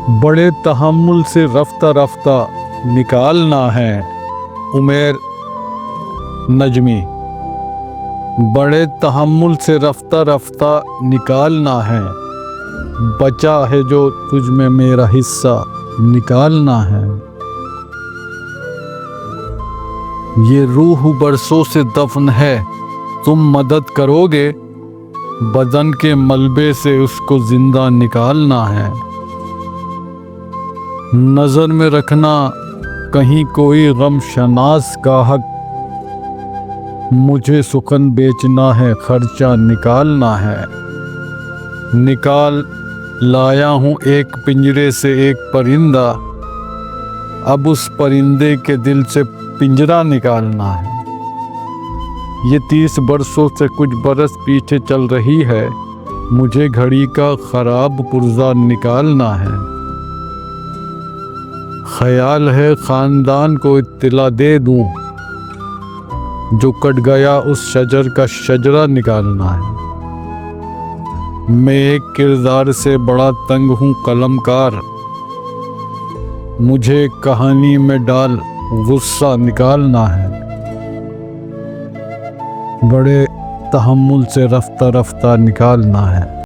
बड़े तहम्मुल से रफ्ता रफ्ता निकालना है। उमैर नजमी। बड़े तहम्मुल से रफ्ता रफ्ता निकालना है, बचा है जो तुझ में मेरा हिस्सा निकालना है। ये रूह बरसों से दफन है, तुम मदद करोगे, बदन के मलबे से उसको जिंदा निकालना है। नजर में रखना कहीं कोई गम शनास का हक, मुझे सुखन बेचना है, खर्चा निकालना है। निकाल लाया हूँ एक पिंजरे से एक परिंदा, अब उस परिंदे के दिल से पिंजरा निकालना है। ये 30 बरसों से कुछ बरस पीछे चल रही है, मुझे घड़ी का खराब पुर्जा निकालना है। ख्याल है खानदान को इत्तला दे दूं, जो कट गया उस शजर का शजरा निकालना है। मैं एक किरदार से बड़ा तंग हूँ कलमकार, मुझे कहानी में डाल गुस्सा निकालना है। बड़े तहम्मुल से रफ्ता रफ्ता निकालना है।